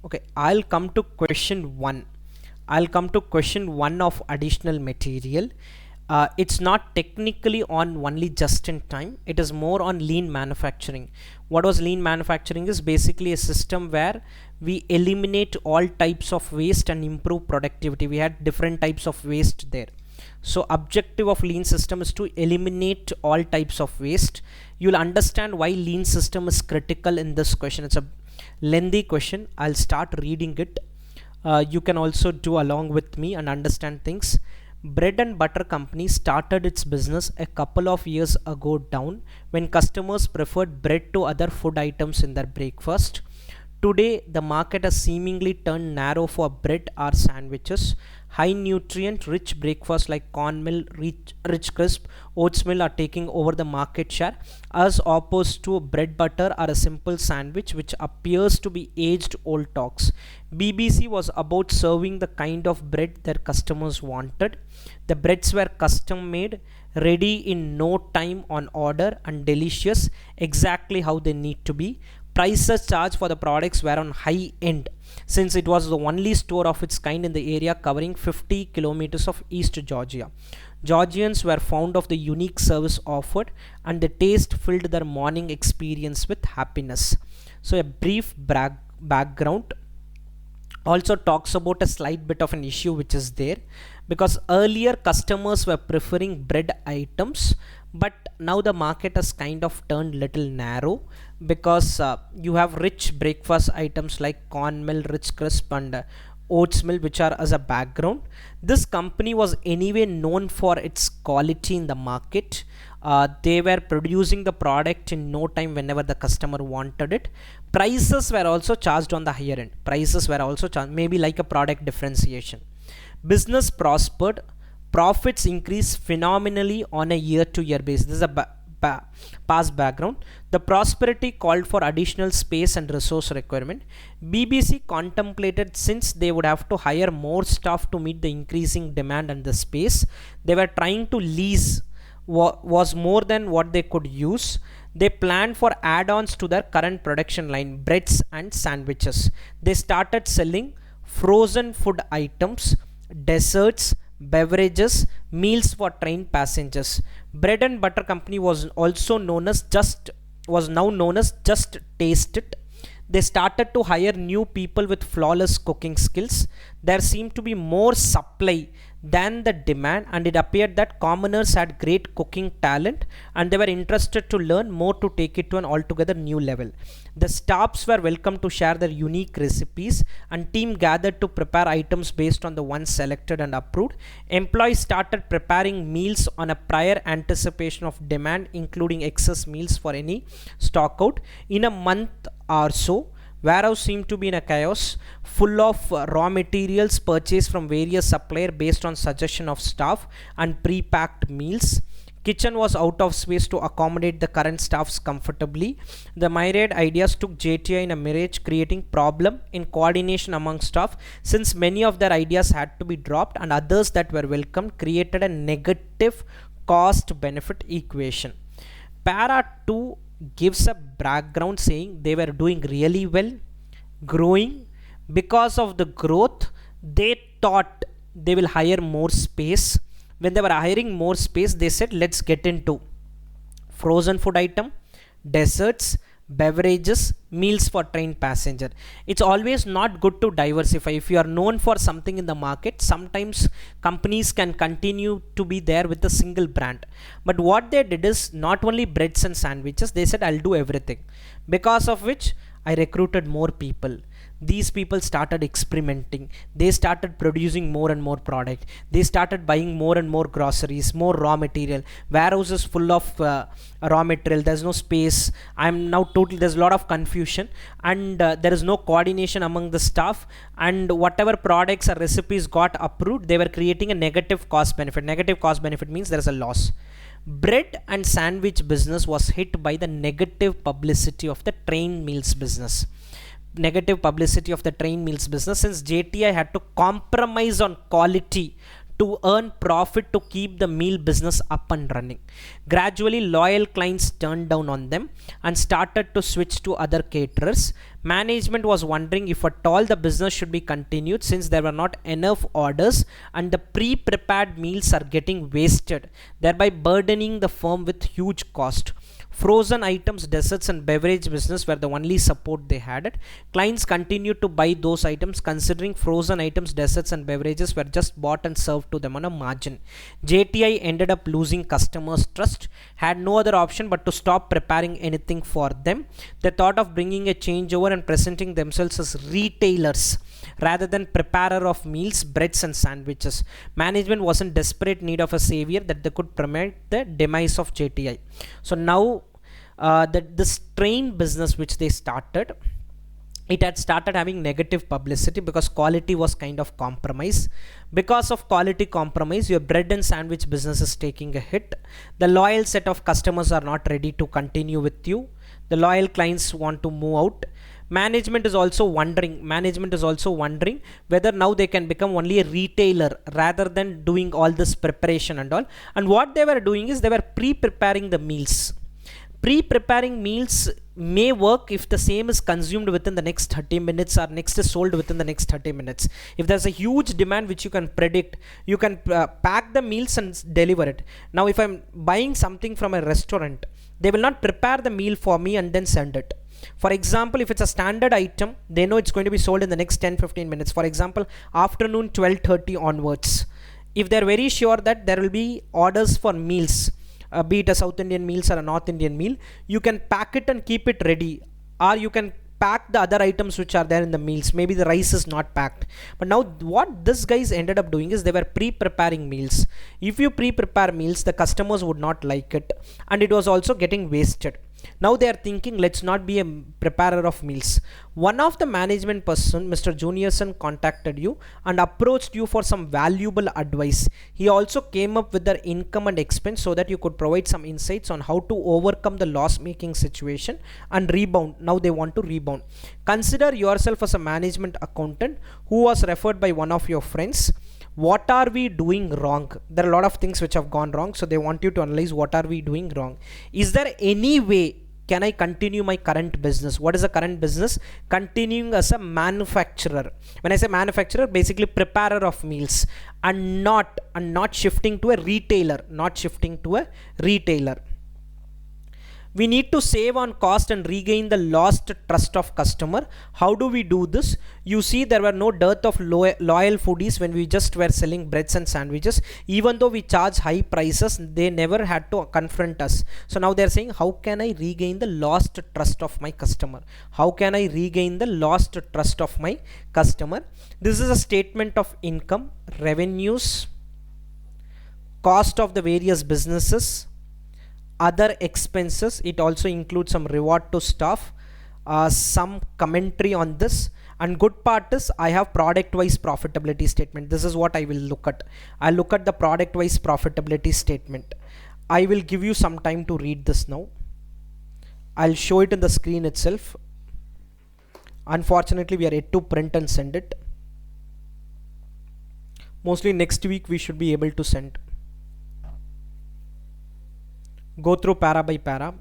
Okay, I'll come to question 1. I'll come to question 1 of additional material. It's not technically on only just in time, it is more on lean manufacturing. What was lean manufacturing is basically a system where we eliminate all types of waste and improve productivity. We had different types of waste there. So objective of lean system is to eliminate all types of waste. You'll understand why lean system is critical in this question. It's a lengthy question. I'll start reading it. You can also do along with me and understand things. Bread and butter company started its business a couple of years ago down when customers preferred bread to other food items in their breakfast. Today, the market has seemingly turned narrow for bread or sandwiches. High nutrient rich breakfasts like cornmeal, rich crisp, oats meal are taking over the market share as opposed to bread butter or a simple sandwich which appears to be aged old talks. BBC was about serving the kind of bread their customers wanted. The breads were custom made, ready in no time on order and delicious exactly how they need to be. Prices charged for the products were on high end since it was the only store of its kind in the area covering 50 kilometers of East Georgia. Georgians were fond of the unique service offered and the taste filled their morning experience with happiness. So a brief background also talks about a slight bit of an issue which is there, because earlier customers were preferring bread items, but now the market has kind of turned little narrow because you have rich breakfast items like cornmeal, rich crisp and oats meal which are as a background. This company was anyway known for its quality in the market. They were producing the product in no time whenever the customer wanted it. Prices were also charged on the higher end. Prices were also charged, maybe like a product differentiation. Business prospered. Profits increased phenomenally on a year-to-year basis. This is a past background. The prosperity called for additional space and resource requirement. BBC contemplated, since they would have to hire more staff to meet the increasing demand and the space they were trying to lease was more than what they could use. They planned for add-ons to their current production line, breads and sandwiches. They started selling frozen food items, desserts, beverages, meals for train passengers. Bread and butter company was now known as Just Taste It. They started to hire new people with flawless cooking skills. There seemed to be more supply than the demand, and it appeared that commoners had great cooking talent and they were interested to learn more to take it to an altogether new level. The staffs were welcome to share their unique recipes and team gathered to prepare items based on the ones selected and approved. Employees started preparing meals on a prior anticipation of demand, including excess meals for any stock out. In a month or so, warehouse seemed to be in a chaos, full of raw materials purchased from various suppliers based on suggestion of staff and pre-packed meals. Kitchen was out of space to accommodate the current staffs comfortably. The myriad ideas took JTI in a mirage, creating problem in coordination among staff since many of their ideas had to be dropped and others that were welcomed created a negative cost benefit equation. Para 2 gives a background saying they were doing really well, growing. Because of the growth, they thought they will hire more space. When they were hiring more space, they said let's get into frozen food item, desserts, beverages, meals for train passenger. It's always not good to diversify. If you are known for something in the market, sometimes companies can continue to be there with a single brand. But what they did is not only breads and sandwiches, they said I'll do everything, because of which I recruited more people. These people started experimenting. They started producing more and more product. They started buying more and more groceries, more raw material. Warehouses full of raw material. There's no space. There's a lot of confusion and there is no coordination among the staff, and whatever products or recipes got approved, they were creating a negative cost benefit. Negative cost benefit means there is a loss. Bread and sandwich business was hit by the negative publicity of the train meals business. Since JTI had to compromise on quality to earn profit to keep the meal business up and running. Gradually, loyal clients turned down on them and started to switch to other caterers. Management was wondering if at all the business should be continued since there were not enough orders and the pre-prepared meals are getting wasted, thereby burdening the firm with huge cost. Frozen items, desserts and beverage business were the only support they had. Clients continued to buy those items considering frozen items, desserts and beverages were just bought and served to them on a margin. JTI ended up losing customers' trust, had no other option but to stop preparing anything for them. They thought of bringing a changeover and presenting themselves as retailers rather than preparer of meals, breads and sandwiches. Management was in desperate need of a savior that they could prevent the demise of JTI. So now this train business which they started, it had started having negative publicity because quality was kind of compromised. Because of quality compromise, your bread and sandwich business is taking a hit. The loyal set of customers are not ready to continue with you. The loyal clients want to move out. Management is also wondering whether now they can become only a retailer rather than doing all this preparation and all. And what they were doing is they were pre-preparing the meals. Pre-preparing meals may work if the same is consumed within the next 30 minutes or next is sold within the next 30 minutes. If there's a huge demand which you can predict, you can pack the meals and deliver it. Now if I'm buying something from a restaurant, they will not prepare the meal for me and then send it. For example, if it's a standard item, they know it's going to be sold in the next 10-15 minutes. For example, afternoon 12:30 onwards. If they're very sure that there will be orders for meals, be it a South Indian meals or a North Indian meal, you can pack it and keep it ready, or you can pack the other items which are there in the meals. Maybe the rice is not packed. But now what this guys ended up doing is they were pre-preparing meals. If you pre-prepare meals, the customers would not like it and it was also getting wasted. Now they are thinking, let's not be a preparer of meals. One of the management person, Mr. Juniorson, contacted you and approached you for some valuable advice. He also came up with their income and expense so that you could provide some insights on how to overcome the loss making situation and rebound. Now they want to rebound. Consider yourself as a management accountant who was referred by one of your friends. What are we doing wrong? There are a lot of things which have gone wrong, so they want you to analyze what are we doing wrong. Is there any way can I continue my current business? What is the current business? Continuing as a manufacturer. When I say manufacturer, basically preparer of meals, and not shifting to a retailer, We need to save on cost and regain the lost trust of customer. How do we do this? You see, there were no dearth of loyal foodies when we just were selling breads and sandwiches. Even though we charge high prices, they never had to confront us. So now they're saying, how can I regain the lost trust of my customer? How can I regain the lost trust of my customer? This is a statement of income, revenues, cost of the various businesses, other expenses. It also includes some reward to staff, some commentary on this, and good part is I have product wise profitability statement. This is what I will look at. I'll look at the product wise profitability statement. I will give you some time to read this now. I'll show it in the screen itself. Unfortunately, we are yet to print and send it. Mostly next week we should be able to send. Go through para by para.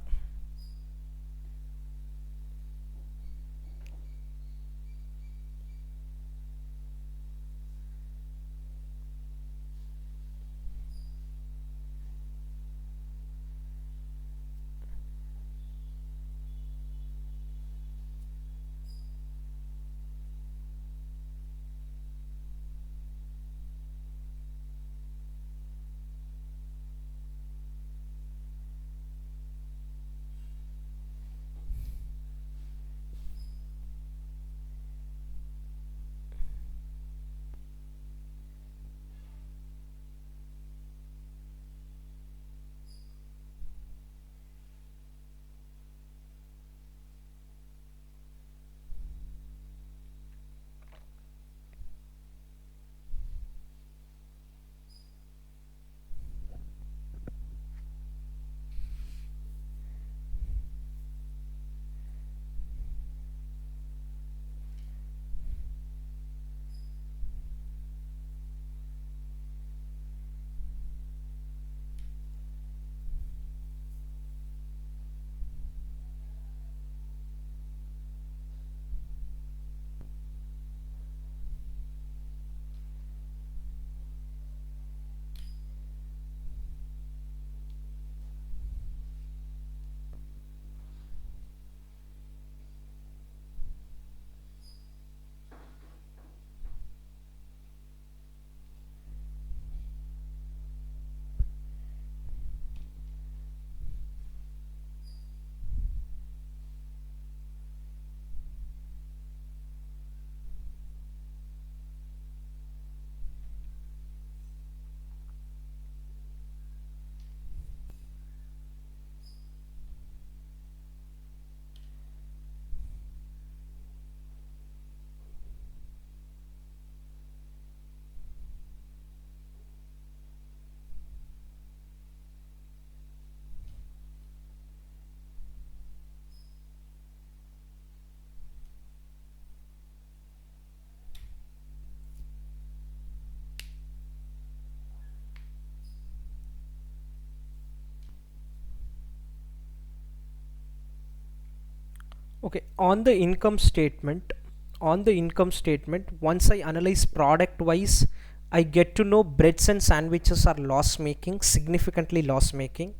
Okay, on the income statement, once I analyze product wise, I get to know breads and sandwiches are loss making, significantly loss making.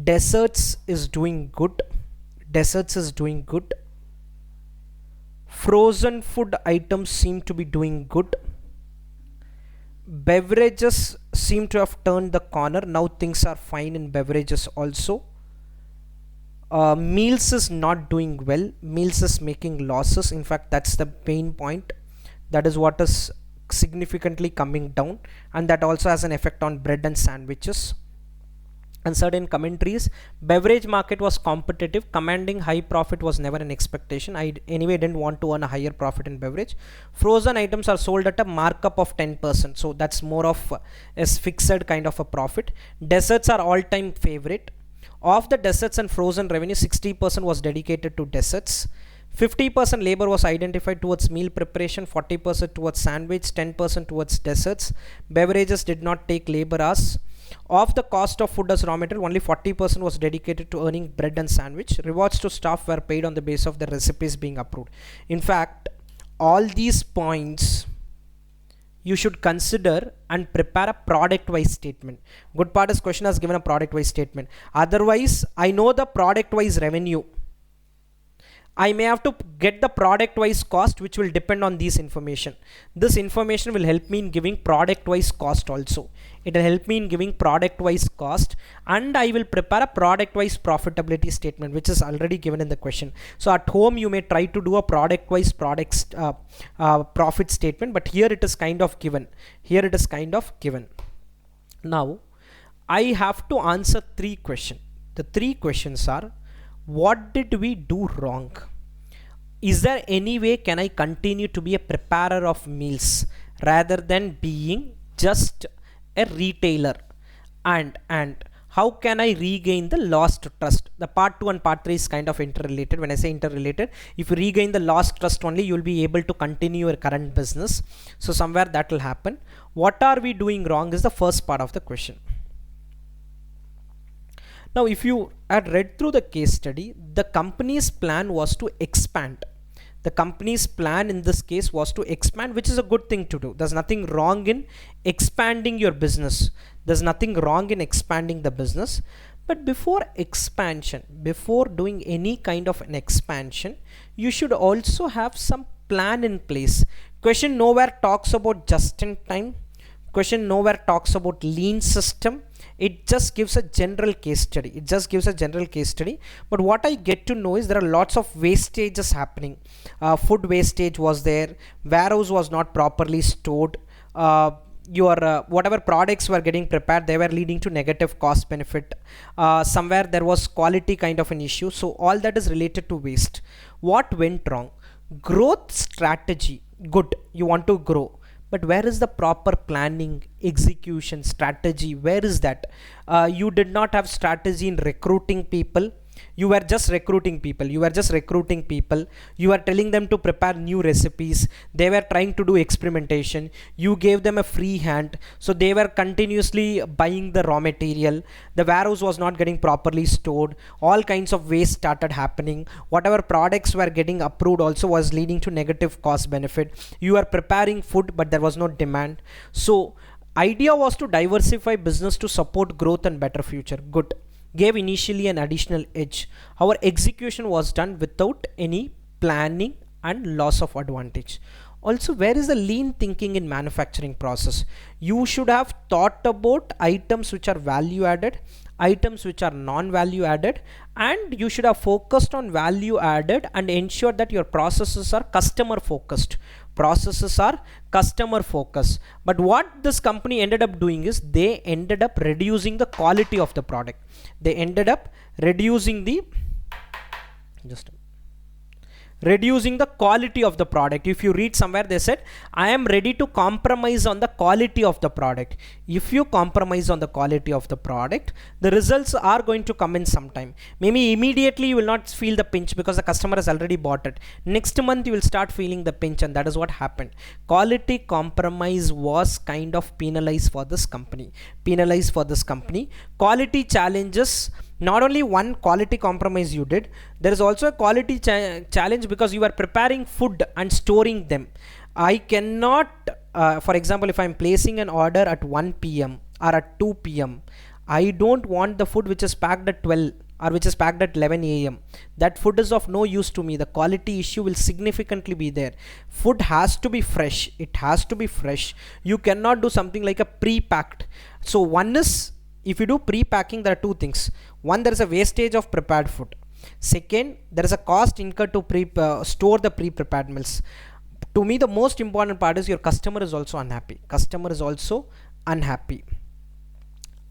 Desserts is doing good. Desserts is doing good. Frozen food items seem to be doing good. Beverages seem to have turned the corner. Now things are fine in beverages also. Meals is not doing well. Meals is making losses. In fact, that's the pain point. That is what is significantly coming down, and that also has an effect on bread and sandwiches. And certain commentaries, beverage market was competitive, commanding high profit was never an expectation. I anyway didn't want to earn a higher profit in beverage. Frozen items are sold at a markup of 10%, so that's more of a fixed kind of a profit. Desserts are all-time favorite. Of the desserts and frozen revenue, 60% was dedicated to desserts. 50% labor was identified towards meal preparation, 40% towards sandwich, 10% towards desserts. Beverages did not take labor hours. Of the cost of food as raw material, only 40% was dedicated to earning bread and sandwich. Rewards to staff were paid on the basis of the recipes being approved. In fact, all these points you should consider and prepare a product wise statement. Good part is question has given a product wise statement. Otherwise, I know the product wise revenue. I may have to get the product wise cost, which will depend on this information. This information will help me in giving product wise cost also. It will help me in giving product wise cost, and I will prepare a product wise profitability statement, which is already given in the question. So at home you may try to do a product wise profit statement, but here it is kind of given. Now I have to answer 3 questions. The 3 questions are: what did we do wrong? Is there any way can I continue to be a preparer of meals rather than being just a retailer? And how can I regain the lost trust? The part 2 and part 3 is kind of interrelated. When I say interrelated, if you regain the lost trust only, you will be able to continue your current business. So somewhere that will happen. What are we doing wrong is the first part of the question. Now, if you had read through the case study, the company's plan was to expand. The company's plan in this case was to expand, which is a good thing to do. There's nothing wrong in expanding your business. There's nothing wrong in expanding the business. But before expansion, before doing any kind of an expansion, you should also have some plan in place. Question nowhere talks about just in time. Question nowhere talks about lean system. It just gives a general case study. But what I get to know is there are lots of wastages happening. Food wastage was there. Warehouse was not properly stored. Your whatever products were getting prepared, they were leading to negative cost benefit. Somewhere there was quality kind of an issue. So all that is related to waste. What went wrong? Growth strategy. Good. You want to grow. But where is the proper planning, execution, strategy? Where is that? You did not have strategy in recruiting people. You were just recruiting people. You were telling them to prepare new recipes. They were trying to do experimentation. You gave them a free hand. So they were continuously buying the raw material. The warehouse was not getting properly stored. All kinds of waste started happening. Whatever products were getting approved also was leading to negative cost benefit. You were preparing food, but there was no demand. So idea was to diversify business to support growth and better future. Good. Gave initially an additional edge. Our execution was done without any planning and loss of advantage. Also, where is the lean thinking in manufacturing process? You should have thought about items which are value added, items which are non-value added, and you should have focused on value added and ensured that your processes are customer focused. But what this company ended up doing is they ended up reducing the quality of the product. They ended up reducing the quality of the product. If you read somewhere, they said, I am ready to compromise on the quality of the product. If you compromise on the quality of the product, the results are going to come in some time. Maybe immediately you will not feel the pinch because the customer has already bought it. Next month you will start feeling the pinch, and that is what happened. Quality compromise was kind of penalized for this company. Quality challenges Not only one quality compromise you did, there is also a quality challenge because you are preparing food and storing them. I cannot, for example, if I'm placing an order at 1 p.m. or at 2 p.m., I don't want the food which is packed at 12 or which is packed at 11 a.m. That food is of no use to me. The quality issue will significantly be there. Food has to be fresh. It has to be fresh. You cannot do something like a pre-packed. So one is, if you do pre-packing, there are two things. One, there is a wastage of prepared food. Second, there is a cost incurred to store the pre-prepared meals. To me, the most important part is your customer is also unhappy. Customer is also unhappy.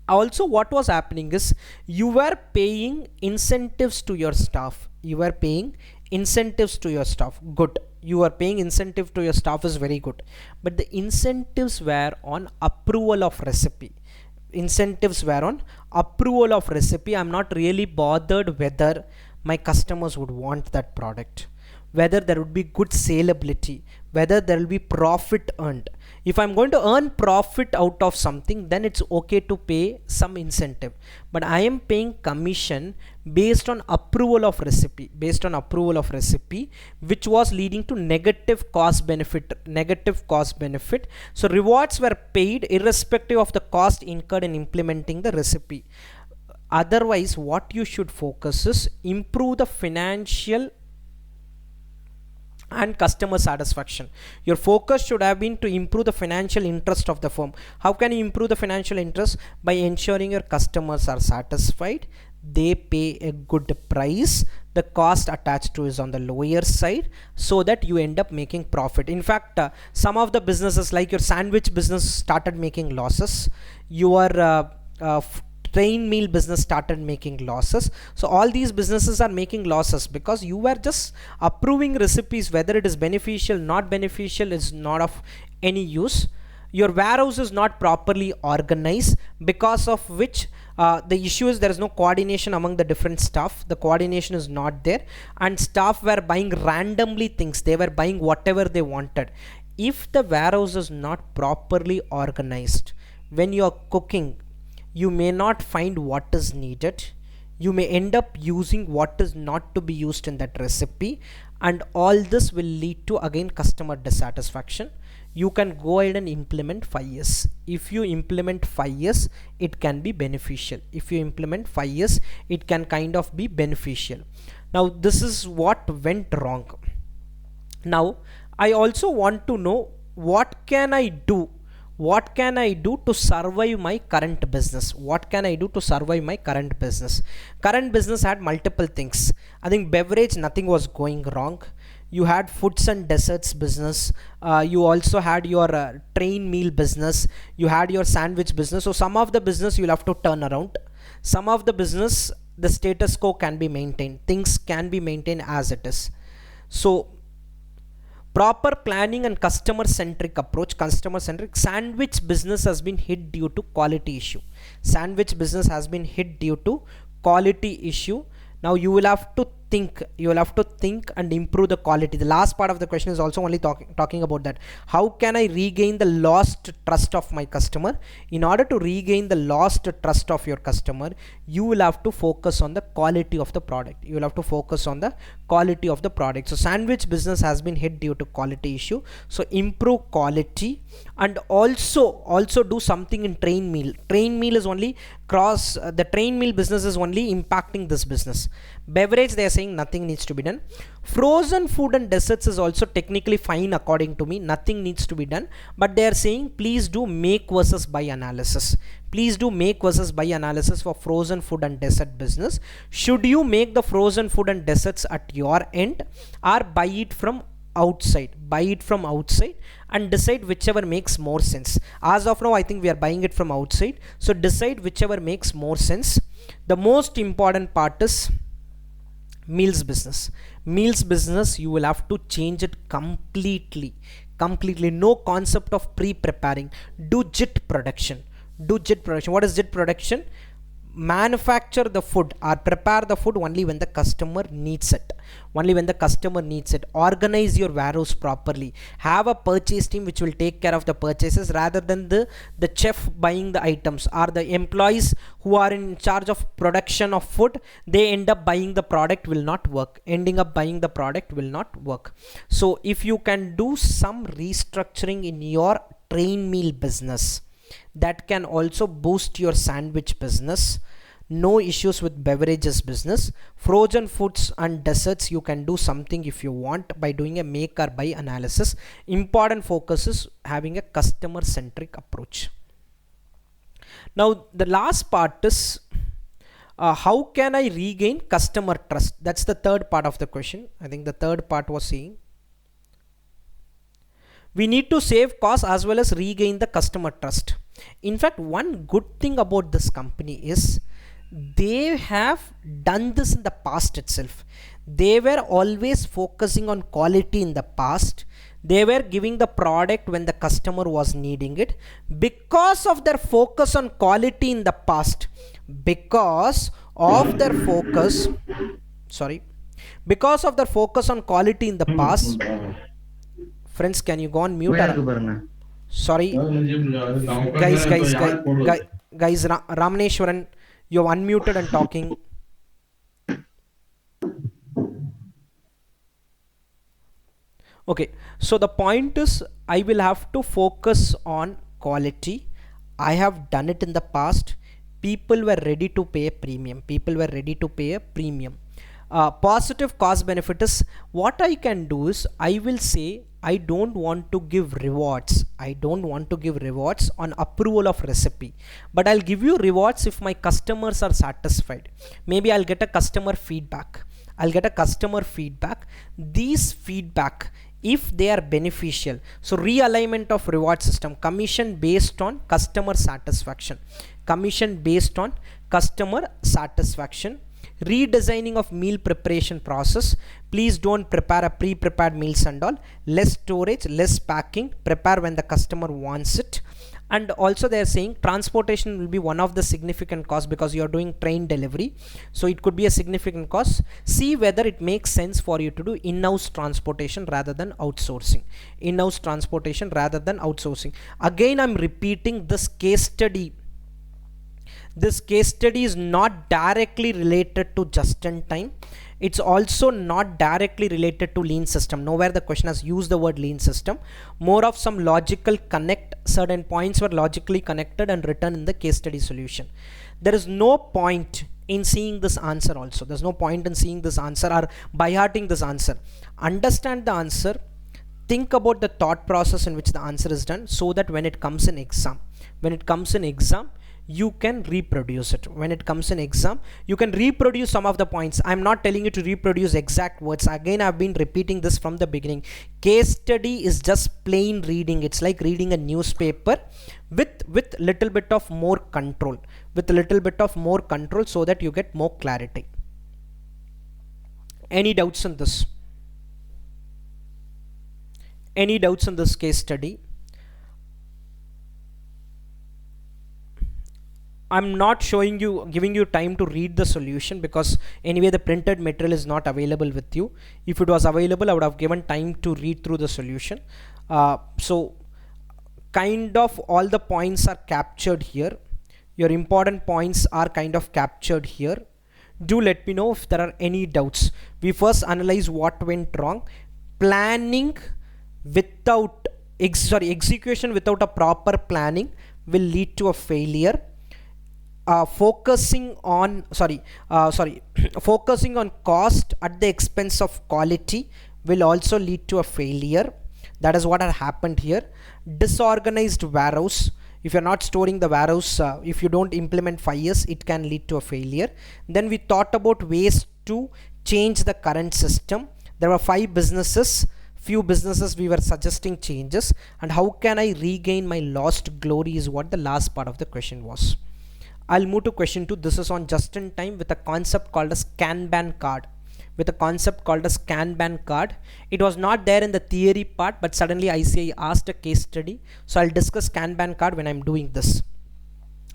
Also, what was happening is you were paying incentives to your staff. You were paying incentives to your staff. Good. You are paying incentive to your staff is very good. But the incentives were on approval of recipe. Incentives were on approval of recipe. I'm not really bothered whether my customers would want that product, whether there would be good saleability, whether there will be profit earned. If I'm going to earn profit out of something, then it's okay to pay some incentive. But I am paying commission based on approval of recipe, which was leading to negative cost benefit. So rewards were paid irrespective of the cost incurred in implementing the recipe. Otherwise, what you should focus is improve the financial and customer satisfaction. Your focus should have been to improve the financial interest of the firm. How can you improve the financial interest? By ensuring your customers are satisfied, they pay a good price, the cost attached to is on the lower side, so that you end up making profit. In fact, some of the businesses like your sandwich business started making losses. Your train meal business started making losses. So all these businesses are making losses because you were just approving recipes. Whether it is beneficial, not beneficial is not of any use. Your warehouse is not properly organized, because of which the issue is there is no coordination among the different staff. The coordination is not there, and staff were buying randomly things. They were buying whatever they wanted. If the warehouse is not properly organized, when you are cooking, you may not find what is needed. You may end up using what is not to be used in that recipe, and all this will lead to again customer dissatisfaction. You can go ahead and implement 5 years. If you implement 5 years, it can be beneficial. If you implement 5 years, it can kind of be beneficial. Now this is what went wrong. Now I also want to know, what can I do to survive my current business? Current business had multiple things. I think beverage, nothing was going wrong. You had foods and desserts business. You also had your train meal business. You had your sandwich business. So some of the business you'll have to turn around. Some of the business, the status quo can be maintained. Things can be maintained as it is. So proper planning and customer centric approach. Sandwich business has been hit due to quality issue. Now you will have to think and improve the quality. The last part of the question is also only talking about that. How can I regain the lost trust of my customer? In order to regain the lost trust of your customer, you will have to focus on the quality of the product. So sandwich business has been hit due to quality issue. So improve quality, and also do something in train meal. Train meal is only the train meal business is only impacting this business. Beverage, they are saying nothing needs to be done. Frozen food and desserts is also technically fine according to me. Nothing needs to be done, but they are saying please do make versus buy analysis. For frozen food and dessert business. Should you make the frozen food and desserts at your end, or buy it from outside and decide whichever makes more sense. As of now, I think we are buying it from outside, so decide whichever makes more sense. The most important part is meals business. You will have to change it completely. No concept of pre-preparing. Do JIT production. What is JIT production? manufacture the food or prepare the food only when the customer needs it. Only when the customer needs it. Organize your warehouse properly. Have a purchase team which will take care of the purchases rather than the chef buying the items, or the employees who are in charge of production of food, they end up buying the product, will not work. Ending up buying the product will not work. So if you can do some restructuring in your train meal business, that can also boost your sandwich business. No issues with beverages business. Frozen foods and desserts, you can do something if you want by doing a make or buy analysis. Important focus is having a customer centric approach. Now the last part is how can I regain customer trust? That's the third part of the question. I think the third part was saying we need to save costs as well as regain the customer trust. In fact, one good thing about this company is they have done this in the past itself. They were always focusing on quality in the past. They were giving the product when the customer was needing it. Because of their focus on quality in the past, because of their focus on quality in the past, friends, can you go on mute? Sorry, guys, Ramaneshwaran, you're unmuted and talking. Okay, so the point is I will have to focus on quality. I have done it in the past. People were ready to pay a premium. Positive cost benefit is what I can do is I will say I don't want to give rewards. On approval of recipe, but I'll give you rewards if my customers are satisfied. Maybe I'll get a customer feedback. These feedback, if they are beneficial, so realignment of reward system, commission based on customer satisfaction, redesigning of meal preparation process. Please don't prepare a pre-prepared meals and all. Less storage, less packing, prepare when the customer wants it. And also they are saying transportation will be one of the significant costs because you are doing train delivery, so it could be a significant cost. See whether it makes sense for you to do in-house transportation rather than outsourcing. Again, I'm repeating this case study. This case study is not directly related to just in time. It's also not directly related to lean system. Nowhere the question has used the word lean system. More of some logical connect. Certain points were logically connected and written in the case study solution. There is no point in seeing this answer also. There's no point in seeing this answer or by hearting this answer. Understand the answer. Think about the thought process in which the answer is done, so that when it comes in exam, you can reproduce it. You can reproduce some of the points. I'm not telling you to reproduce exact words. Again, I've been repeating this from the beginning. Case study is just plain reading. It's like reading a newspaper with little bit of more control, so that you get more clarity. Any doubts in this? Case study? I'm not giving you time to read the solution because anyway the printed material is not available with you. If it was available, I would have given time to read through the solution. So kind of all the points are captured here. Your important points are kind of captured here. Do let me know if there are any doubts. We first analyze what went wrong. Planning without execution without a proper planning will lead to a failure. Focusing on cost at the expense of quality will also lead to a failure. That is what had happened here. Disorganized warehouse. If you're not storing the warehouse, if you don't implement 5 years, it can lead to a failure. Then we thought about ways to change the current system. There were 5 businesses. Few businesses we were suggesting changes, and how can I regain my lost glory is what the last part of the question was. I'll move to question 2. This is on just in time with a concept called as Kanban card. It was not there in the theory part, but suddenly ICAI asked a case study. So I'll discuss Kanban card when I'm doing this.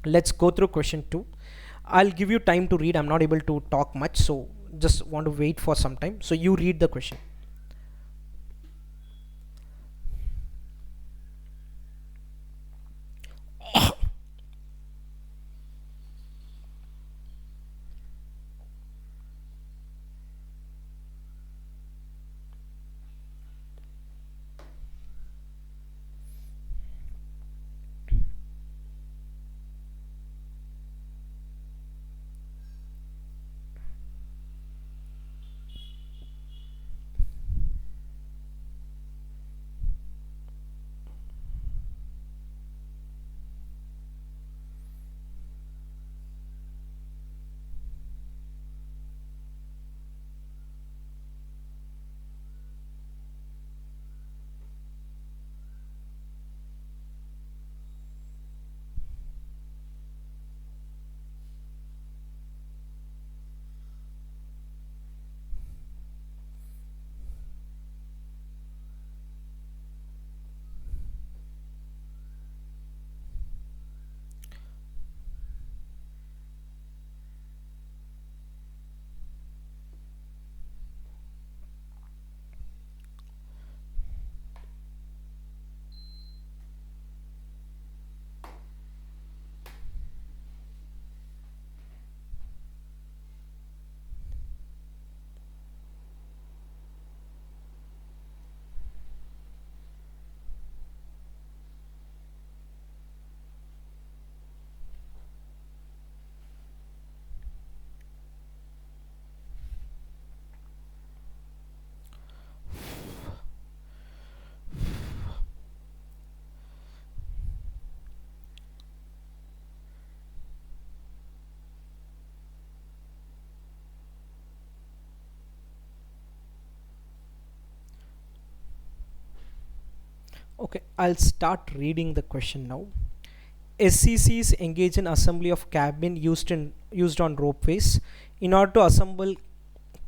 Let's go through question 2. I'll give you time to read. I'm not able to talk much, so just want to wait for some time. So you read the question. Okay, I'll start reading the question now. SCCs engage in assembly of cabin used on ropeways. In order to assemble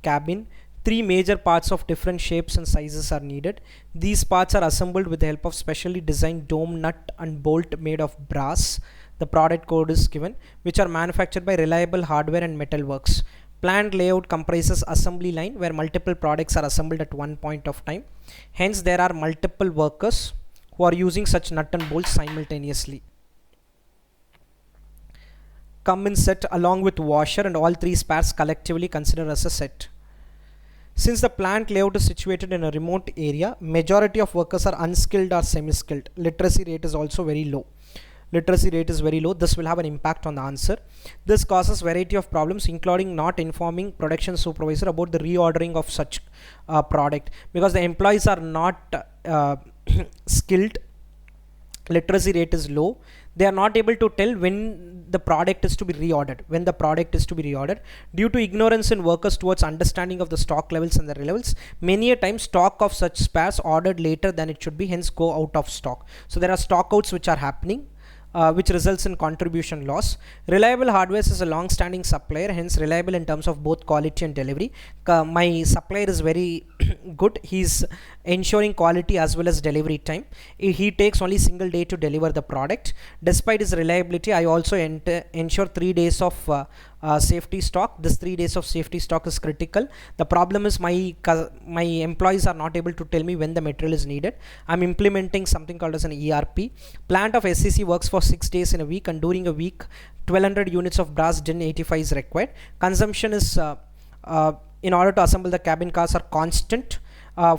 cabin, three major parts of different shapes and sizes are needed. These parts are assembled with the help of specially designed dome nut and bolt made of brass. The product code is given, which are manufactured by Reliable Hardware and Metal Works. Plant layout comprises assembly line where multiple products are assembled at one point of time. Hence, there are multiple workers who are using such nut and bolts simultaneously. Come in set along with washer, and all three spares collectively considered as a set. Since the plant layout is situated in a remote area, majority of workers are unskilled or semi-skilled. Literacy rate is also very low. This will have an impact on the answer. This causes variety of problems, including not informing production supervisor about the reordering of such product, because the employees are not skilled. Literacy rate is low. They are not able to tell when the product is to be reordered. Due to ignorance in workers towards understanding of the stock levels and the levels, many a time stock of such spares ordered later than it should be, hence go out of stock. So there are stock outs which are happening, which results in contribution loss. Reliable Hardware is a long-standing supplier, hence reliable in terms of both quality and delivery. My supplier is very good. He's ensuring quality as well as delivery time. He takes only single day to deliver the product. Despite his reliability, I also ensure 3 days of safety stock. This 3 days of safety stock is critical. The problem is my employees are not able to tell me when the material is needed. I'm implementing something called as an ERP. Plant of SCC works for 6 days in a week, and during a week 1200 units of brass DIN 85 is required. Consumption is in order to assemble the cabin cars are constant.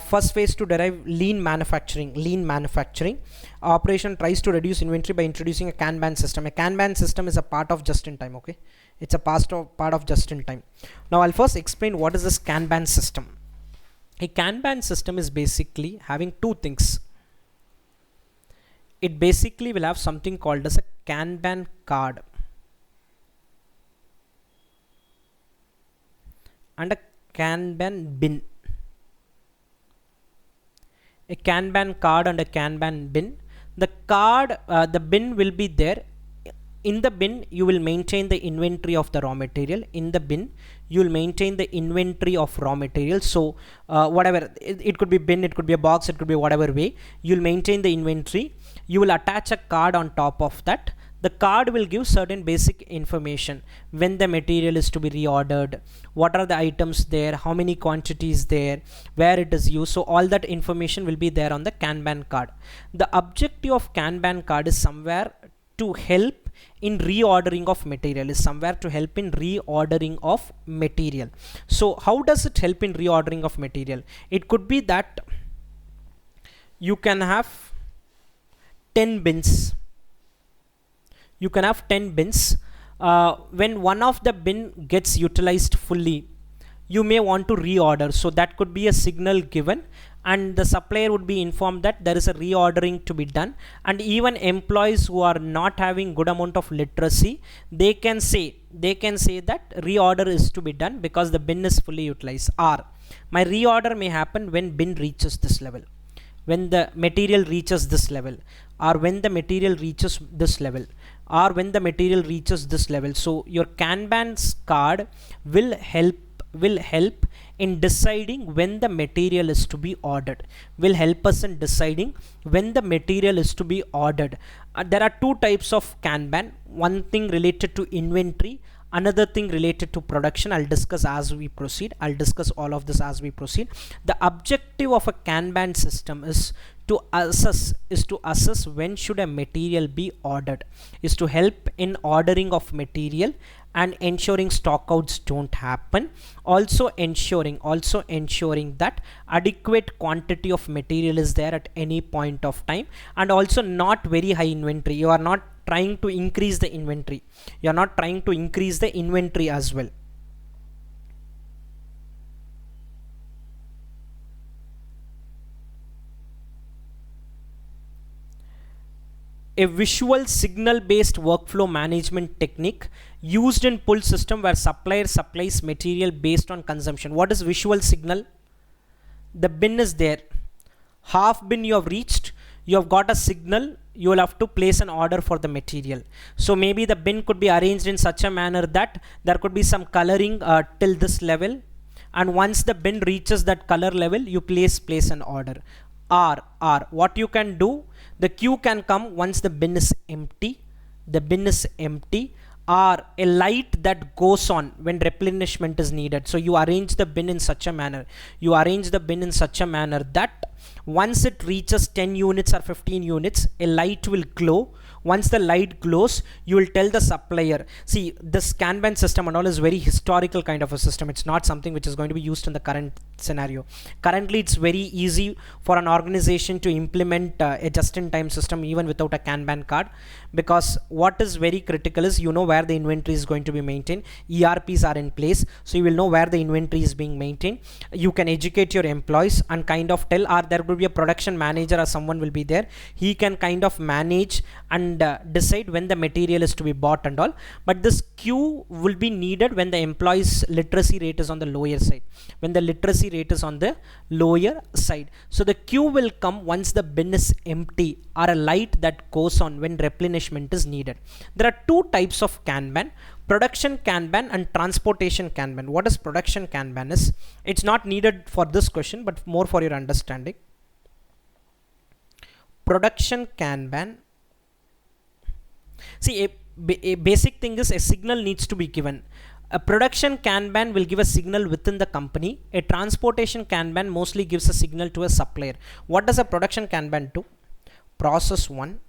First phase to derive lean manufacturing. Operation tries to reduce inventory by introducing a Kanban system. A Kanban system is a part of just-in-time. Okay, it's a part of just-in-time. Now I'll first explain what is this Kanban system. A Kanban system is basically having two things. It basically will have something called as a Kanban card and a Kanban bin. A Kanban card and a Kanban bin. The card, the bin will be there. In the bin, you will maintain the inventory of the raw material. In the bin, you will maintain the inventory of raw material. So whatever, it could be bin, it could be a box, it could be whatever way. You'll maintain the inventory. You will attach a card on top of that. The card will give certain basic information: when the material is to be reordered, what are the items there, how many quantities there, where it is used. So all that information will be there on the Kanban card. The objective of Kanban card is somewhere to help in reordering of material, So how does it help in reordering of material? It could be that you can have 10 bins. When one of the bin gets utilized fully, you may want to reorder. So that could be a signal given, and the supplier would be informed that there is a reordering to be done. And even employees who are not having good amount of literacy, they can say that reorder is to be done because the bin is fully utilized. Or my reorder may happen when bin reaches this level, when the material reaches this level, or when the material reaches this level, or when the material reaches this level. So your Kanban's card will help in deciding when the material is to be ordered, will help us in deciding when the material is to be ordered. There are two types of Kanban, one thing related to inventory, another thing related to production. I'll discuss as we proceed. I'll discuss all of this as we proceed. The objective of a Kanban system is to assess when should a material be ordered, is to help in ordering of material and ensuring stockouts don't happen, also ensuring that adequate quantity of material is there at any point of time, and also not very high inventory. You are not trying to increase the inventory, as well. A visual signal based workflow management technique used in pull system where supplier supplies material based on consumption. What is visual signal? The bin is there, half bin you have reached, you have got a signal, you will have to place an order for the material. So maybe the bin could be arranged in such a manner that there could be some coloring till this level, and once the bin reaches that color level, you place an order. Or what you can do, the queue can come once the bin is empty, or a light that goes on when replenishment is needed. So you arrange the bin in such a manner, that once it reaches 10 units or 15 units, a light will glow. Once the light glows, you will tell the supplier. See, this Kanban system and all is very historical kind of a system. It's not something which is going to be used in the current scenario. Currently, it's very easy for an organization to implement a just-in-time system even without a Kanban card, because what is very critical is you know where the inventory is going to be maintained. ERPs are in place, so you will know where the inventory is being maintained. You can educate your employees and kind of tell, or there will be a production manager or someone will be there. He can kind of manage and decide when the material is to be bought and all. But this queue will be needed when the employees literacy rate is on the lower side, so the queue will come once the bin is empty, or a light that goes on when replenishment is needed. There are two types of Kanban: production Kanban and transportation Kanban. What is production Kanban is, it's not needed for this question but more for your understanding. Production Kanban, see, a basic thing is a signal needs to be given. A production Kanban will give a signal within the company. A transportation Kanban mostly gives a signal to a supplier. What does a production Kanban do? Process 1,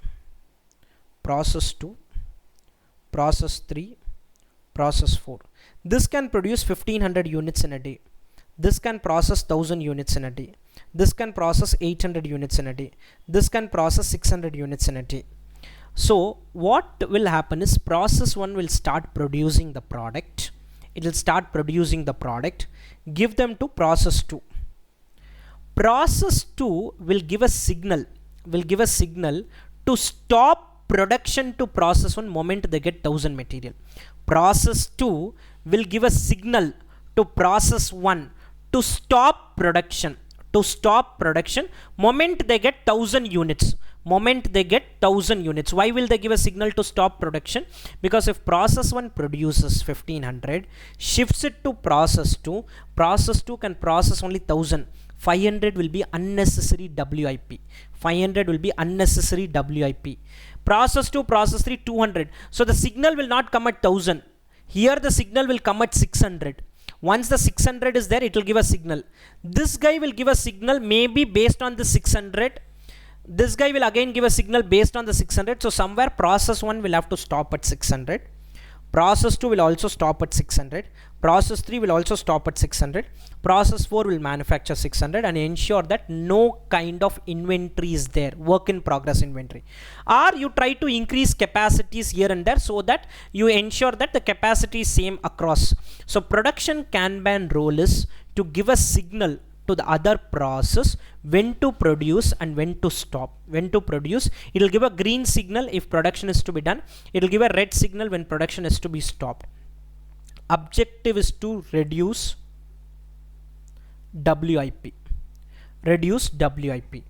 process 2, process 3, process 4. This can produce 1500 units in a day. This can process 1000 units in a day. This can process 800 units in a day. This can process 600 units in a day. So what will happen is process 1 will start producing the product. It will start producing the product, give them to process 2. Process 2 will give a signal, to stop production to process 1 moment they get 1000 material. Process 2 will give a signal to process 1 to stop production, moment they get 1000 units. Why will they give a signal to stop production? Because if process 1 produces 1500, shifts it to process 2, process 2 can process only 1000. 500 will be unnecessary WIP. Process 2, process 3, 200. So the signal will not come at 1000. Here the signal will come at 600. Once the 600 is there, it will give a signal. This guy will give a signal maybe based on the 600. This guy will again give a signal based on the 600. So somewhere process 1 will have to stop at 600. Process 2 will also stop at 600. Process 3 will also stop at 600. Process 4 will manufacture 600 and ensure that no kind of inventory is there, work in progress inventory. Or you try to increase capacities here and there so that you ensure that the capacity is same across. So production Kanban role is to give a signal to the other process when to produce and when to stop. When to produce, it will give a green signal if production is to be done. It will give a red signal when production is to be stopped. Objective is to reduce WIP. Reduce WIP.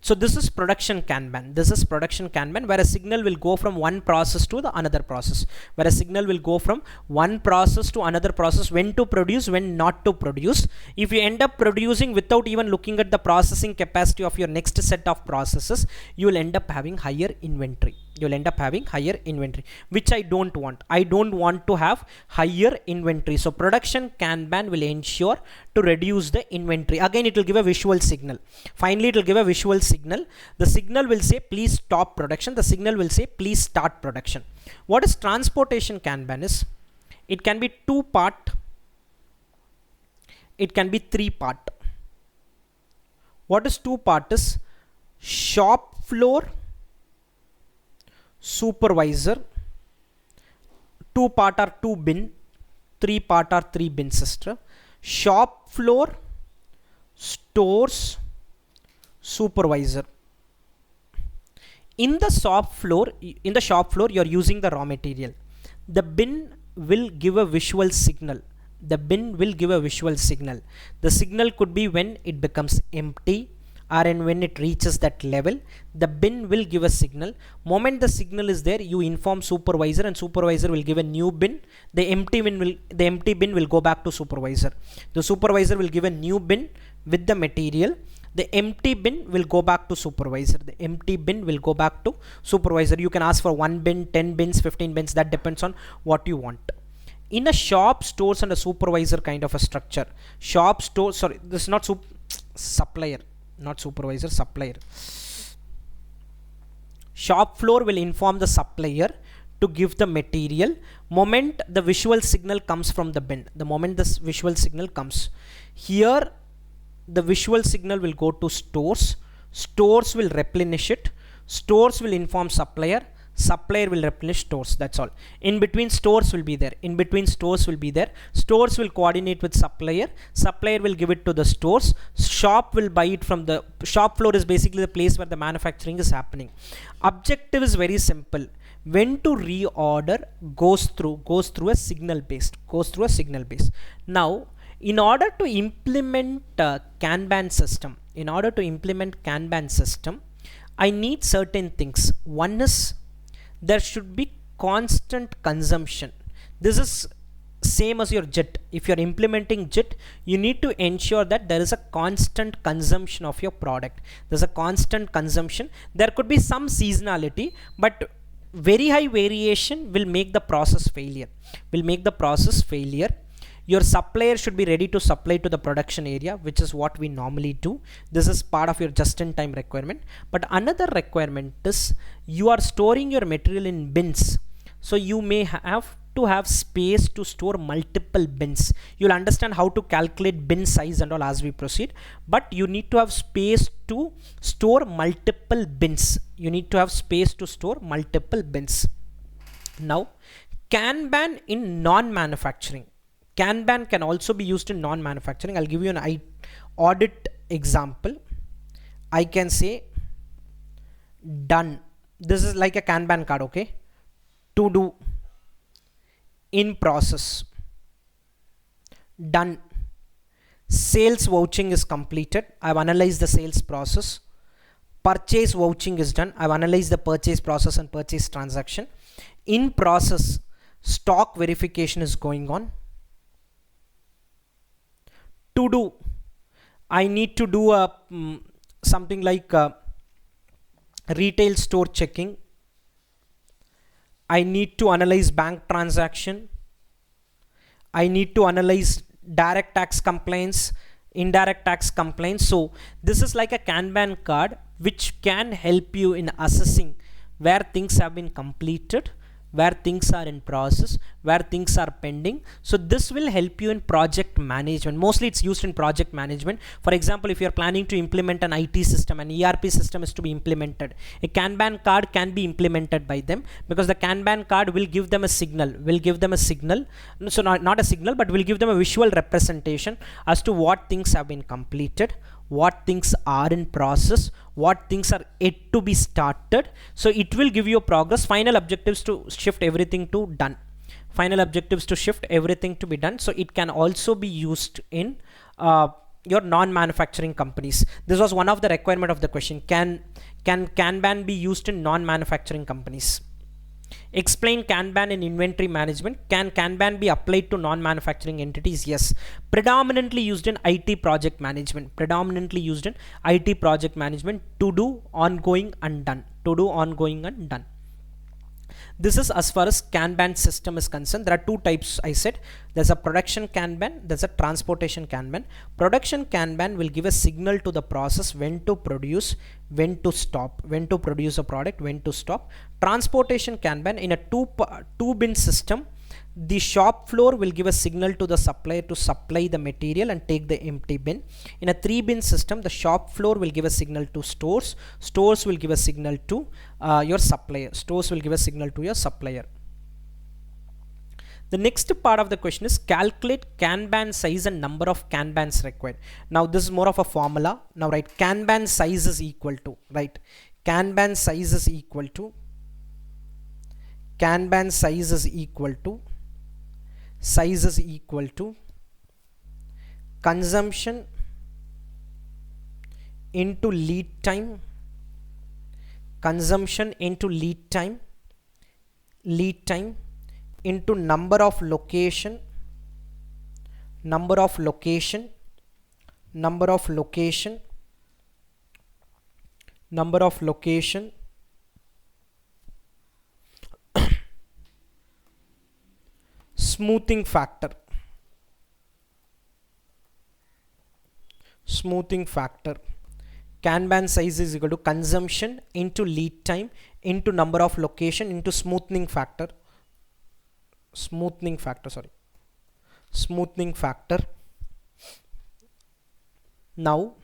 So this is production Kanban. This is production Kanban where a signal will go from one process to the another process. Where a signal will go from one process to another process, when to produce, when not to produce. If you end up producing without even looking at the processing capacity of your next set of processes, you will end up having higher inventory. You'll end up having higher inventory, which I don't want. I don't want to have higher inventory. So production Kanban will ensure to reduce the inventory. Again, it will give a visual signal. Finally, it will give a visual signal. The signal will say, please stop production. The signal will say, please start production. What is transportation Kanban is? It can be 2-part. It can be 3-part. What is 2-part is shop floor supervisor. 2-part are 2 bin, 3-part are 3 bin sister. Shop floor stores supervisor. In the shop floor, you are using the raw material. The bin will give a visual signal. The bin will give a visual signal. The signal could be when it becomes empty, or when it reaches that level. The bin will give a signal. Moment the signal is there, you inform supervisor, and supervisor will give a new bin. The empty bin will go back to supervisor. The supervisor will give a new bin with the material. The empty bin will go back to supervisor. The empty bin will go back to supervisor. You can ask for 1 bin, 10 bins, 15 bins. That depends on what you want. In a shop, stores, and a supervisor kind of a structure. Shop, store, sorry, this is not supplier. Not supervisor, supplier. Shop floor will inform the supplier to give the material. Moment the visual signal comes from the bin. The moment this visual signal comes. Here the visual signal will go to stores. Stores will replenish it. Stores will inform supplier. Supplier will replenish stores. That's all. In between, stores will be there. In between, stores will be there. Stores will coordinate with supplier. Supplier will give it to the stores. Shop will buy it from the shop floor. Is basically the place where the manufacturing is happening. Objective is very simple. When to reorder goes through a signal based. Now, in order to implement Kanban system, I need certain things. One is there should be constant consumption. This is same as your JIT. If you're implementing JIT, you need to ensure that there is a constant consumption of your product. There's a constant consumption. There could be some seasonality, but very high variation will make the process failure. Your supplier should be ready to supply to the production area, which is what we normally do. This is part of your just-in-time requirement. But another requirement is you are storing your material in bins. So you may have to have space to store multiple bins. You'll understand how to calculate bin size and all as we proceed. But you need to have space to store multiple bins. Now, Kanban in non-manufacturing. Kanban can also be used in non-manufacturing. I'll give you an audit example. I can say done. This is like a Kanban card, okay? To do, in process, done. Sales vouching is completed. I've analyzed the sales process. Purchase vouching is done. I've analyzed the purchase process and purchase transaction. In process, stock verification is going on. To do, I need to do something like retail store checking. I need to analyze bank transaction, I need to analyze direct tax complaints, indirect tax complaints. So this is like a Kanban card which can help you in assessing where things have been completed, where things are in process, where things are pending. So this will help you in project management. Mostly it's used in project management. For example, if you're planning to implement an IT system, an ERP system is to be implemented, a Kanban card can be implemented by them, because the Kanban card will give them a signal, so not a signal, but will give them a visual representation as to what things have been completed, what things are in process, what things are yet to be started. So it will give you progress, final objectives to shift everything to done, final objectives to shift everything to be done. So it can also be used in your non-manufacturing companies. This was one of the requirement of the question. Can Kanban be used in non-manufacturing companies? Explain Kanban in inventory management. Can Kanban be applied to non-manufacturing entities? Yes. Predominantly used in IT project management. Predominantly used in IT project management to do ongoing and done. To do ongoing and done. This is as far as Kanban system is concerned. There are two types I said. There's a production Kanban, there's a transportation Kanban. Production Kanban will give a signal to the process when to produce, when to stop, when to produce a product, when to stop. Transportation Kanban, in a two bin system, the shop floor will give a signal to the supplier to supply the material and take the empty bin. In a 3-bin system, the shop floor will give a signal to stores. Stores will give a signal to your supplier. Stores will give a signal to your supplier. The next part of the question is calculate Kanban size and number of Kanbans required. Now this is more of a formula. Now write Kanban size is equal to, right? Kanban size is equal to, Kanban size is equal to, size is equal to consumption into lead time, consumption into lead time, lead time into number of location, number of location, number of location, number of location, smoothing factor, smoothing factor. Kanban size is equal to consumption into lead time into number of location into smoothing factor, smoothing factor, sorry, smoothing factor. Now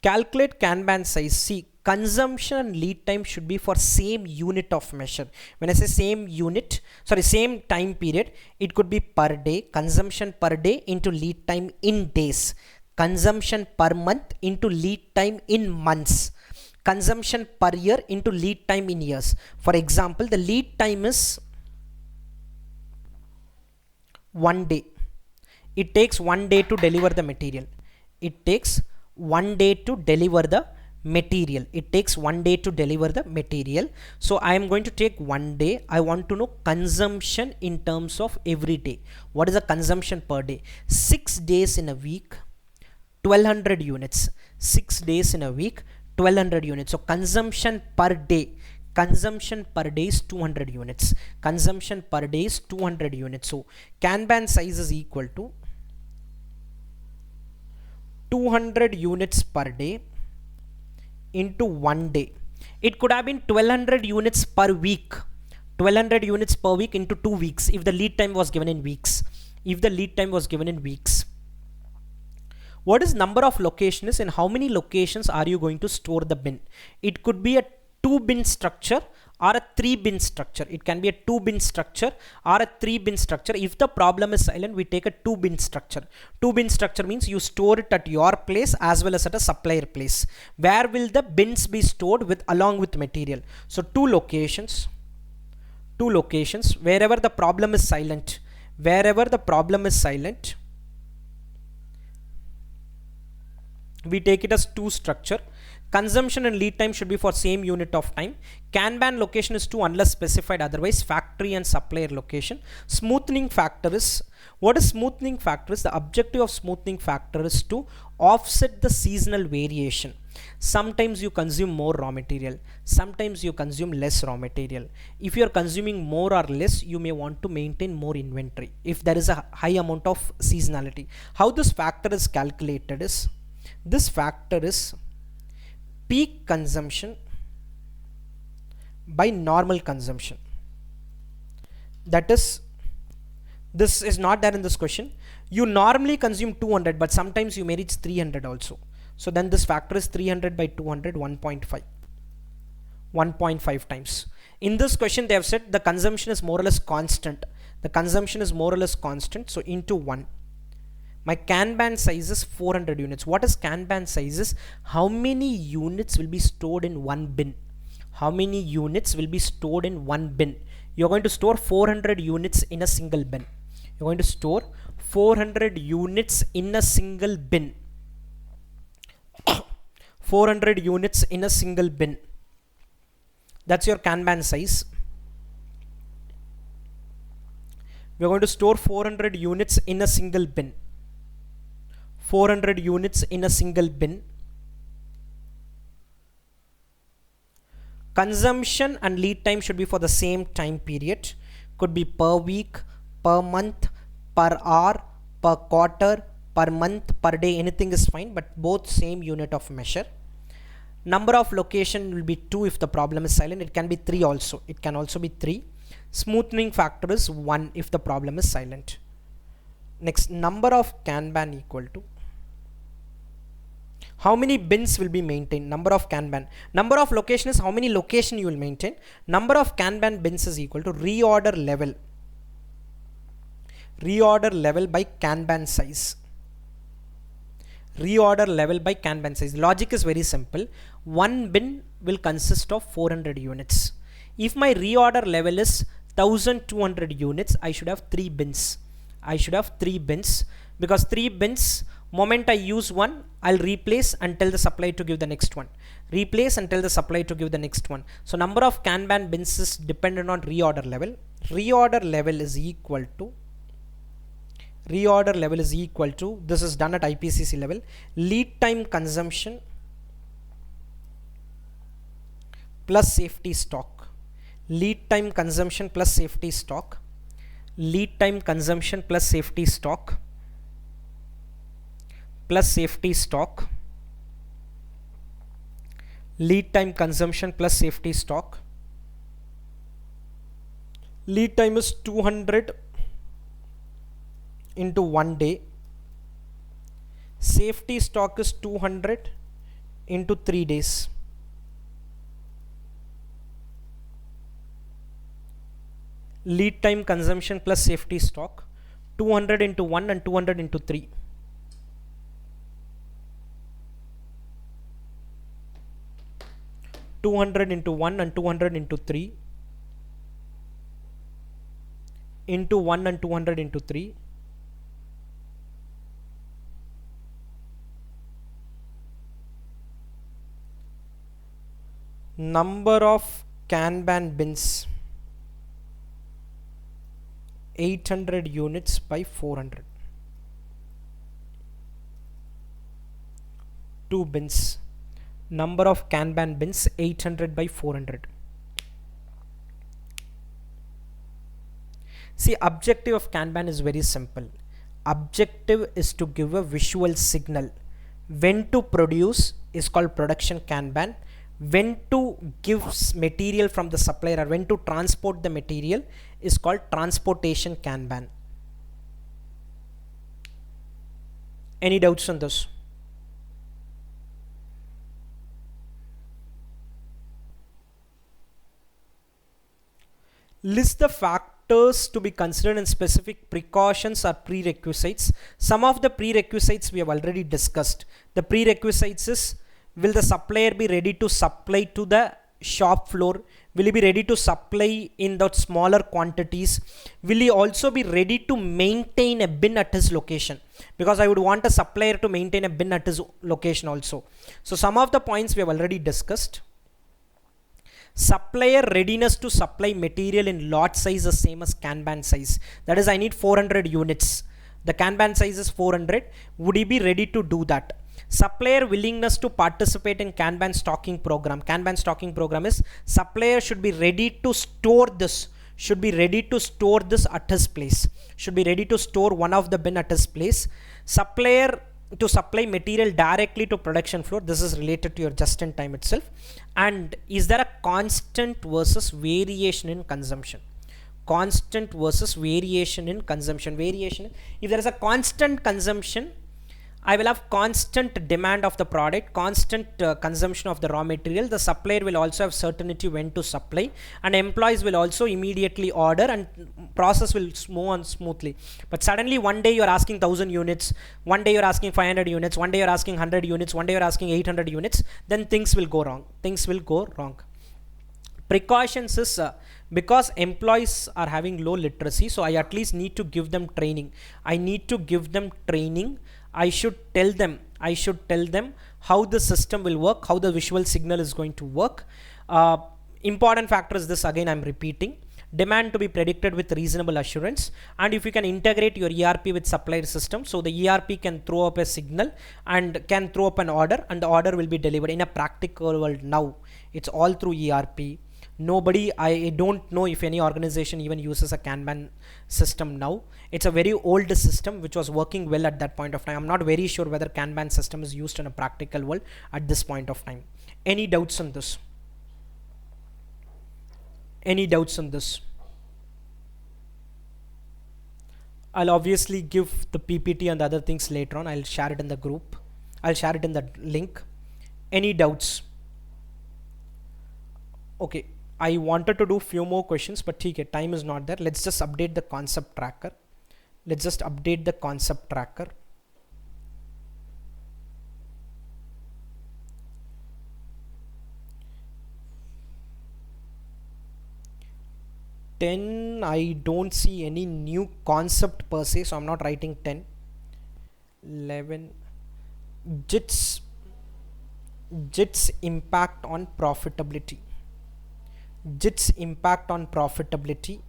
calculate Kanban size. See, consumption and lead time should be for same unit of measure. When I say same unit, sorry, same time period, it could be per day, consumption per day into lead time in days, consumption per month into lead time in months, consumption per year into lead time in years. For example, the lead time is 1 day. It takes 1 day to deliver the material. It takes 1 day to deliver the material. It takes 1 day to deliver the material. So I am going to take 1 day. I want to know consumption in terms of every day. What is the consumption per day? 6 days in a week, 1200 units. 6 days in a week, 1200 units. So consumption per day, consumption per day is 200 units. Consumption per day is 200 units. So Kanban size is equal to 200 units per day into 1 day. It could have been 1200 units per week. 1200 units per week into 2 weeks if the lead time was given in weeks. If the lead time was given in weeks. What is number of locations and how many locations are you going to store the bin? It could be a 2-bin structure or a 3-bin structure. It can be a 2-bin structure or a 3-bin structure. If the problem is silent, we take a 2-bin structure. 2-bin structure means you store it at your place as well as at a supplier place. Where will the bins be stored with along with material? So 2 locations, wherever the problem is silent, wherever the problem is silent, we take it as 2 structure. Consumption and lead time should be for same unit of time. Kanban location is 2 unless specified otherwise. Factory and supplier location. Smoothing factor is, what is smoothing factor is, the objective of smoothing factor is to offset the seasonal variation. Sometimes you consume more raw material, sometimes you consume less raw material. If you are consuming more or less, you may want to maintain more inventory if there is a high amount of seasonality. How this factor is calculated is, this factor is peak consumption by normal consumption. That is, this is not there in this question. You normally consume 200, but sometimes you may reach 300 also. So then this factor is 300 by 200, 1.5 times. In this question they have said the consumption is more or less constant. The consumption is more or less constant, so into 1. My Kanban size is 400 units. What is Kanban sizes? How many units will be stored in one bin? How many units will be stored in one bin? You're going to store 400 units in a single bin. You're going to store 400 units in a single bin. 400 units in a single bin. That's your Kanban size. We're going to store 400 units in a single bin. 400 units in a single bin. Consumption and lead time should be for the same time period. Could be per week, per month, per hour, per quarter, per month, per day, anything is fine, but both same unit of measure. Number of location will be 2 if the problem is silent. It can be 3 also. It can also be 3. Smoothing factor is 1 if the problem is silent. Next, number of Kanban equal to how many bins will be maintained. Number of Kanban. Number of location is how many location you will maintain. Number of Kanban bins is equal to reorder level. Reorder level by Kanban size. Reorder level by Kanban size. Logic is very simple. One bin will consist of 400 units. If my reorder level is 1200 units, I should have 3 bins. I should have 3 bins, because 3 bins, moment I use one, I'll replace and tell the supplier to give the next one. Replace and tell the supplier to give the next one. So number of Kanban bins is dependent on reorder level. Reorder level is equal to, this is done at IPCC level, lead time consumption plus safety stock. Lead time consumption plus safety stock. Lead time consumption plus safety stock. Plus safety stock. Lead time consumption plus safety stock. Lead time is 200 into 1 day. Safety stock is 200 into 3 days. Lead time consumption plus safety stock, 200 into 1 and 200 into 3. $200 into 1 and 200 into 3 into 1 and 200 into 3. Number of Kanban bins, 800 units by 400. 2 bins. Number of Kanban bins, 800 by 400. See, objective of Kanban is very simple. Objective is to give a visual signal. When to produce is called production Kanban. When to give material from the supplier, or when to transport the material, is called transportation Kanban. Any doubts on this? List the factors to be considered and specific precautions or prerequisites. Some of the prerequisites we have already discussed. The prerequisites is, will the supplier be ready to supply to the shop floor? Will he be ready to supply in the smaller quantities? Will he also be ready to maintain a bin at his location? Because I would want a supplier to maintain a bin at his location also. So some of the points we have already discussed. Supplier readiness to supply material in lot size is same as Kanban size. That is, I need 400 units. The Kanban size is 400. Would he be ready to do that? Supplier willingness to participate in Kanban stocking program. Kanban stocking program is supplier should be ready to store this, at his place, should be ready to store one of the bin at his place. Supplier to supply material directly to production floor. This is related to your just in time itself. And is there a constant versus variation in consumption? Constant versus variation in consumption. Variation, if there is a constant consumption, I will have constant demand of the product, constant consumption of the raw material. The supplier will also have certainty when to supply, and employees will also immediately order, and process will move on smoothly. But suddenly one day you are asking 1000 units, one day you are asking 500 units, one day you are asking 100 units, one day you are asking 800 units, then things will go wrong. Precautions is because employees are having low literacy, so I at least need to give them training. I should tell them how the system will work, how the visual signal is going to work. Important factor is this, again I'm repeating, demand to be predicted with reasonable assurance. And if you can integrate your ERP with supplier system, so the ERP can throw up a signal and can throw up an order, and the order will be delivered. In a practical world now, it's all through ERP. I don't know if any organization even uses a Kanban system now. It's a very old system which was working well at that point of time. I'm not very sure whether Kanban system is used in a practical world at this point of time. Any doubts on this? I'll obviously give the PPT and the other things later on. I'll share it in the group. I'll share it in the link. Any doubts? Okay. I wanted to do few more questions, but time is not there. Let's just update the concept tracker. 10, I don't see any new concept per se, so I'm not writing 10. 11, JIT's impact on profitability. JIT's impact on profitability.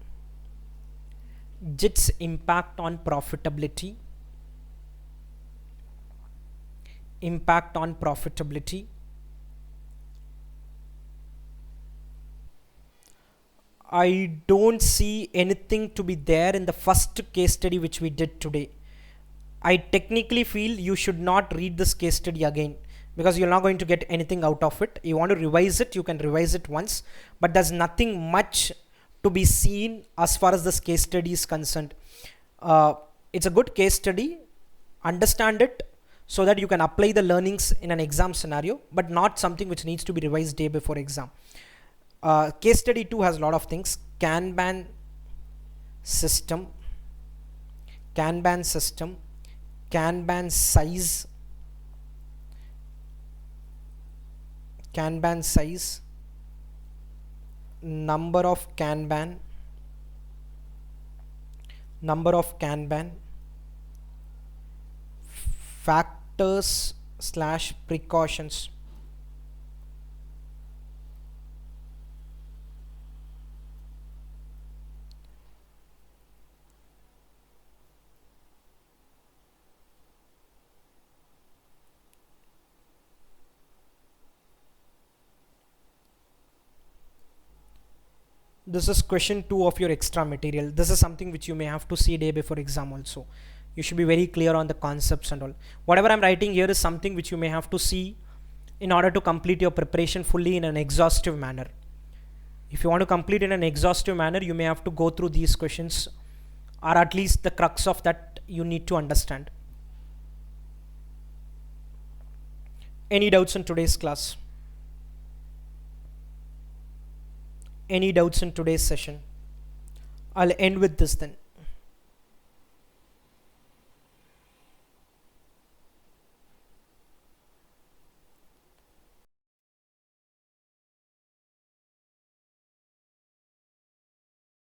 I don't see anything to be there in the first case study which we did today. I technically feel you should not read this case study again, because you're not going to get anything out of it. You want to revise it, you can revise it once, but there's nothing much to be seen as far as this case study is concerned. It's a good case study. Understand it so that you can apply the learnings in an exam scenario, but not something which needs to be revised day before exam. Case study 2 has a lot of things. Kanban system, Kanban size, number of Kanban, factors / precautions. This is question 2 of your extra material. This is something which you may have to see day before exam also. You should be very clear on the concepts and all. Whatever I'm writing here is something which you may have to see in order to complete your preparation fully in an exhaustive manner. If you want to complete in an exhaustive manner, you may have to go through these questions, or at least the crux of that you need to understand. Any doubts in today's class? Any doubts in today's session? I'll end with this then.